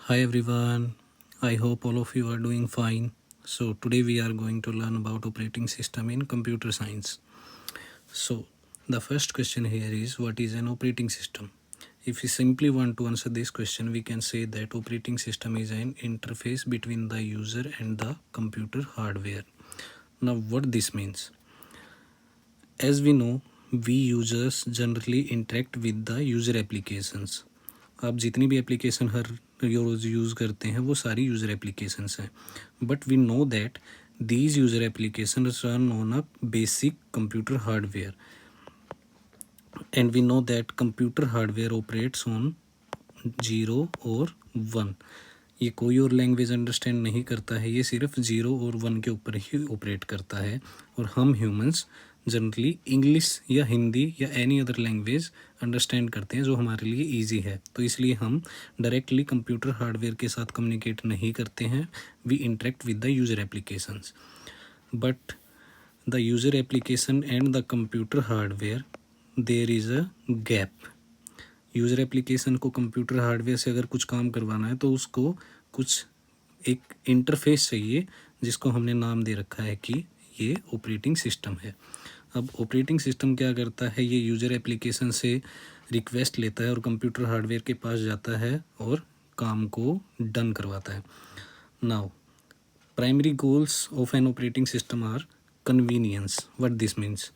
Hi everyone, I hope all of you are doing fine. So today we are going to learn about operating system in computer science. So the first question here is, what is an operating system? If we simply want to answer this question, we can say that operating system is an interface between the user and the computer hardware. Now what this means? As we know, we users generally interact with the user applications. आप जितनी भी application हर रोज़ use करते हैं वो सारी user applications हैं, but we know that these user applications run on a basic computer hardware, and we know that computer hardware operates on 0 और 1. ये कोई और लैंग्वेज अंडरस्टैंड नहीं करता है, ये सिर्फ 0 और 1 के ऊपर ही ऑपरेट करता है. और हम ह्यूमंस जनरली इंग्लिश या हिंदी या एनी अदर लैंग्वेज अंडरस्टैंड करते हैं जो हमारे लिए इजी है. तो इसलिए हम डायरेक्टली कंप्यूटर हार्डवेयर के साथ कम्युनिकेट नहीं करते हैं. We interact with the user applications, but the user application and the computer hardware there is a gap. User application को कंप्यूटर हार्डवेयर से अगर कुछ काम करवाना है तो उसको कुछ एक इंटरफेस चाहिए जिसको हमने नाम दे रखा है कि ये ऑपरेटिंग सिस्टम है. अब ऑपरेटिंग सिस्टम क्या करता है, ये यूज़र एप्लीकेशन से रिक्वेस्ट लेता है और कंप्यूटर हार्डवेयर के पास जाता है और काम को डन करवाता है. Now primary goals of an operating system are convenience. What this means,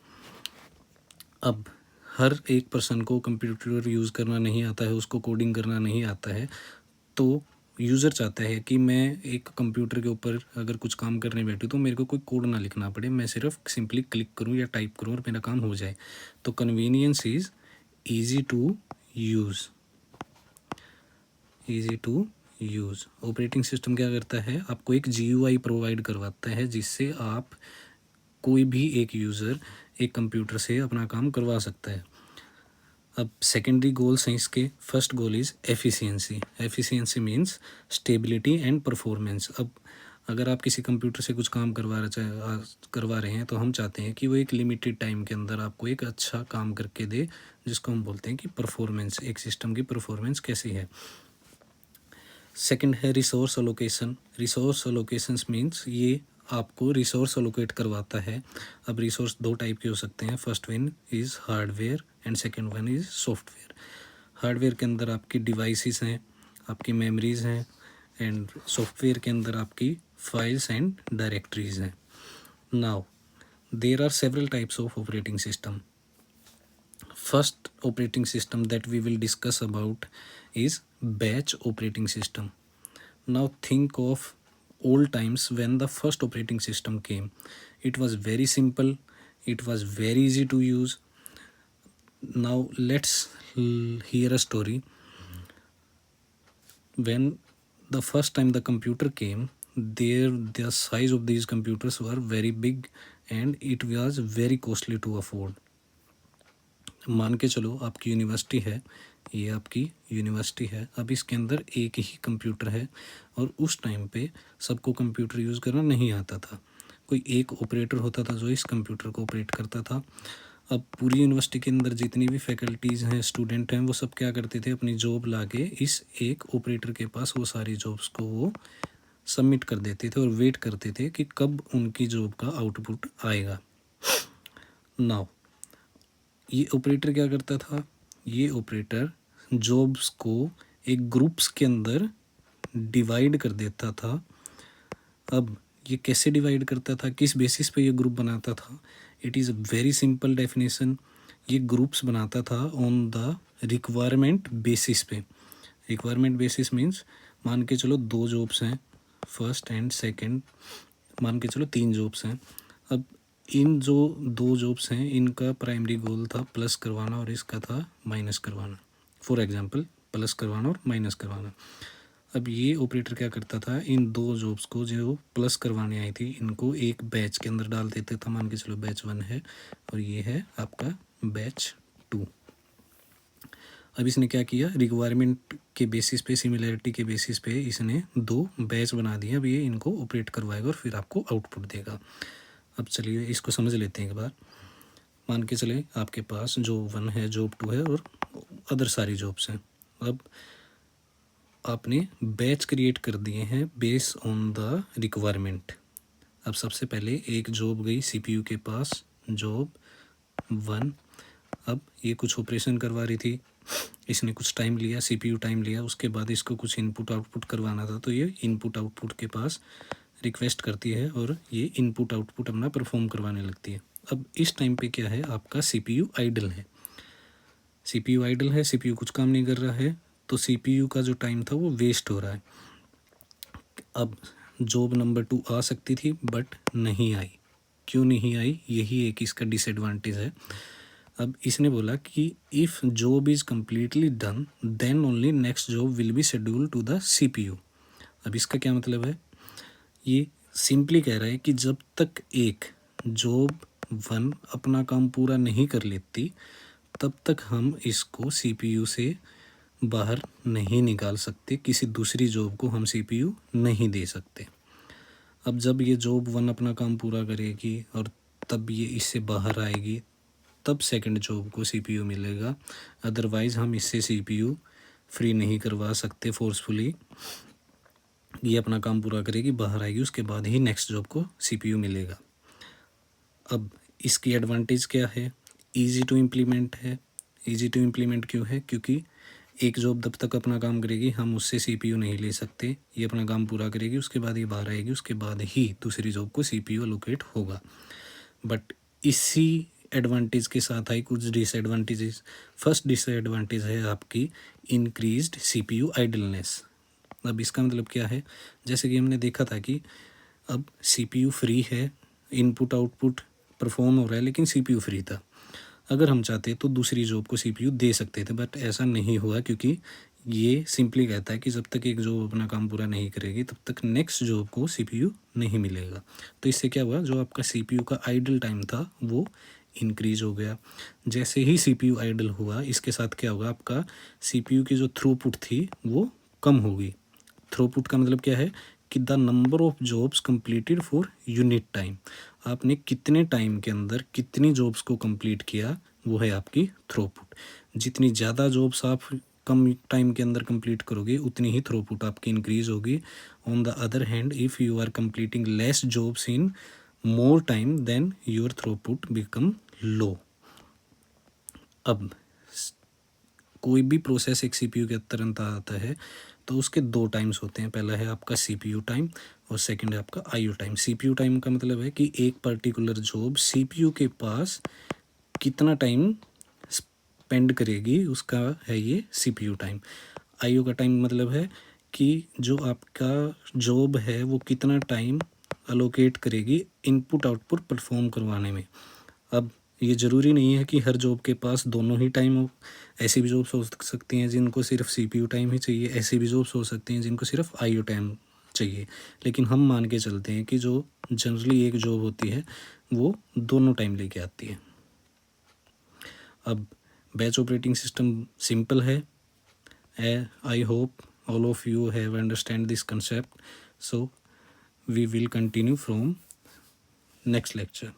अब हर एक पर्सन को कंप्यूटर यूज़ करना नहीं आता है, उसको कोडिंग करना नहीं आता है. तो यूज़र चाहता है कि मैं एक कंप्यूटर के ऊपर अगर कुछ काम करने बैठूँ तो मेरे को कोई कोड ना लिखना पड़े, मैं सिर्फ सिंपली क्लिक करूँ या टाइप करूँ और मेरा काम हो जाए. तो convenience is easy to use. Easy to use. Operating system क्या करता है, आपको एक GUI प्रोवाइड करवाता है जिससे आप कोई भी एक यूज़र एक कंप्यूटर से अपना काम करवा सकता है. अब सेकेंडरी गोल्स हैं इसके. First goal is efficiency. Efficiency means stability and performance. अब अगर आप किसी कंप्यूटर से कुछ काम करवा रहे हैं तो हम चाहते हैं कि वो एक लिमिटेड टाइम के अंदर आपको एक अच्छा काम करके दे, जिसको हम बोलते हैं कि परफॉर्मेंस. एक सिस्टम की परफॉर्मेंस कैसी है. सेकंड है resource allocation. Resource allocations means ये आपको रिसोर्स अलोकेट करवाता है. अब रिसोर्स दो टाइप के हो सकते हैं. First one is hardware and second one is software. Hardware के अंदर आपकी डिवाइसेस हैं, आपकी मेमोरीज हैं, एंड सॉफ्टवेयर के अंदर आपकी फाइल्स एंड डायरेक्टरीज हैं. Now there are several types of operating system. First operating system that we will discuss about is batch operating system. Now think of old times when the first operating system came. It was very simple, it was very easy to use. Now let's hear a story. When the first time the computer came, the size of these computers were very big and it was very costly to afford. मान के चलो आपकी university है, ये आपकी university है. अब इसके अंदर एक ही कंप्यूटर है और उस टाइम पे सबको कंप्यूटर यूज़ करना नहीं आता था. कोई एक ऑपरेटर होता था जो इस कंप्यूटर को ऑपरेट करता था. अब पूरी यूनिवर्सिटी के अंदर जितनी भी फैकल्टीज़ हैं, स्टूडेंट हैं, वो सब क्या करते थे, अपनी जॉब ला के इस एक ऑपरेटर के पास वो सारी जॉब्स को वो सबमिट कर देते थे और वेट करते थे कि कब उनकी जॉब का आउटपुट आएगा. नाउ ये ऑपरेटर क्या करता था, ये ऑपरेटर जॉब्स को एक ग्रुप्स के अंदर डिवाइड कर देता था. अब ये कैसे डिवाइड करता था, किस बेसिस पे ये ग्रुप बनाता था. It is a very simple definition. ये ग्रुप्स बनाता था ऑन द रिक्वायरमेंट बेसिस पे. रिक्वायरमेंट बेसिस मीन्स मान के चलो दो जॉब्स हैं, फर्स्ट एंड सेकंड, मान के चलो तीन जॉब्स हैं. अब इन जो दो जॉब्स हैं इनका प्राइमरी गोल था प्लस करवाना और इसका था माइनस करवाना. फॉर एग्जांपल प्लस करवाना और माइनस करवाना. अब ये ऑपरेटर क्या करता था, इन दो जॉब्स को जो प्लस करवाने आई थी इनको एक बैच के अंदर डाल देते था. मान के चलो बैच 1 है और ये है आपका बैच 2. अब इसने क्या किया, रिक्वायरमेंट के बेसिस पे, सिमिलैरिटी के बेसिस पे इसने दो बैच बना दिए. अब ये इनको ऑपरेट करवाएगा और फिर आपको आउटपुट देगा. अब चलिए इसको समझ लेते हैं एक बार. मान के चले आपके पास जॉब 1 है, जॉब 2 है और अदर सारी जॉब्स हैं. अब आपने बैच क्रिएट कर दिए हैं बेस ऑन द रिक्वायरमेंट। अब सबसे पहले एक जॉब गई सीपीयू के पास, जॉब 1। अब ये कुछ ऑपरेशन करवा रही थी, इसने कुछ टाइम लिया, सीपीयू टाइम लिया, उसके बाद इसको कुछ इनपुट आउटपुट करवाना था, तो ये इनपुट आउटपुट के पास रिक्वेस्ट करती है और ये इनपुट आउटपुट अपना परफॉर्म करवाने लगती है। अब इस टाइम पे क्या है, आपका सीपीयू आइडल है। सीपीयू आइडल है, सीपीयू कुछ काम नहीं कर रहा है, तो सीपीयू का जो टाइम था वो वेस्ट हो रहा है। अब जॉब नंबर 2 आ सकती थी बट नहीं आई। क्यों नहीं आई, यही एक इसका डिसएडवांटेज है। अब इसने बोला कि if job is completely done then only next job will be schedule to the CPU. अब इसका क्या मतलब है, ये सिंपली कह रहा है कि जब तक एक जॉब 1 अपना काम पूरा नहीं कर लेती तब तक हम इसको सीपीयू से बाहर नहीं निकाल सकते, किसी दूसरी जॉब को हम सीपीयू नहीं दे सकते। अब जब ये जॉब 1 अपना काम पूरा करेगी और तब ये इससे बाहर आएगी, तब सेकंड जॉब को सीपीयू मिलेगा। अदरवाइज़ हम इससे सीपीयू फ्री नहीं करवा सकते फोर्सफुली। ये अपना काम पूरा करेगी, बाहर आएगी, उसके बाद ही नेक्स्ट जॉब को सीपीयू मिलेगा। अब इसकी एडवांटेज क्या है, इजी टू इम्प्लीमेंट है। इजी टू इम्प्लीमेंट क्यों है, क्योंकि एक जॉब जब तक अपना काम करेगी हम उससे सीपीयू नहीं ले सकते, ये अपना काम पूरा करेगी, उसके बाद ये बाहर आएगी, उसके बाद ही दूसरी जॉब को सीपीयू एलोकेट होगा। बट इसी एडवांटेज के साथ आई कुछ डिसएडवांटेजेस। फर्स्ट डिसएडवांटेज है आपकी इंक्रीज्ड सीपीयू आइडलनेस। अब इसका मतलब क्या है, जैसे कि हमने देखा था कि अब सीपीयू फ्री है, इनपुट आउटपुट परफॉर्म हो रहा है, लेकिन सीपीयू फ्री था। अगर हम चाहते तो दूसरी जॉब को सीपीयू दे सकते थे, बट ऐसा नहीं हुआ, क्योंकि ये सिंपली कहता है कि जब तक एक जॉब अपना काम पूरा नहीं करेगी तब तक नेक्स्ट जॉब को सीपीयू नहीं मिलेगा। तो इससे क्या हुआ, जो आपका सीपीयू का आइडल टाइम था वो इंक्रीज हो गया। जैसे ही सीपीयू आइडल हुआ, इसके साथ क्या होगा, आपका सीपीयू की जो थ्रूपुट थी वो कम होगी। थ्रूपुट का मतलब क्या है कि the number of jobs completed for unit time. आपने कितने टाइम के अंदर कितनी जॉब्स को कंप्लीट किया, वो है आपकी थ्रूपुट। जितनी ज़्यादा जॉब्स आप कम टाइम के अंदर कंप्लीट करोगे उतनी ही थ्रूपुट आपकी इंक्रीज होगी। On the other hand, if you are completing less jobs in more time then your throughput become low. अब कोई भी प्रोसेस एक सीपीयू के अंदर आता है तो उसके 2 टाइम्स होते हैं। पहला है आपका सीपीयू टाइम और सेकंड है आपका आईओ टाइम। सीपीयू टाइम का मतलब है कि एक पर्टिकुलर जॉब सीपीयू के पास कितना टाइम स्पेंड करेगी, उसका है ये सीपीयू टाइम। आईओ का टाइम मतलब है कि जो आपका जॉब है वो कितना टाइम अलोकेट करेगी इनपुट आउटपुट परफॉर्म करवाने में। अब ये ज़रूरी नहीं है कि हर जॉब के पास दोनों ही टाइम हो। ऐसी भी जॉब्स हो सकती हैं जिनको सिर्फ सीपीयू टाइम ही चाहिए, ऐसी भी जॉब्स हो सकती हैं जिनको सिर्फ आईओ टाइम चाहिए। लेकिन हम मान के चलते हैं कि जो जनरली एक जॉब होती है वो दोनों टाइम लेके आती है। अब बैच ऑपरेटिंग सिस्टम सिंपल है। I hope all of you have understand this concept, so we will continue from next lecture.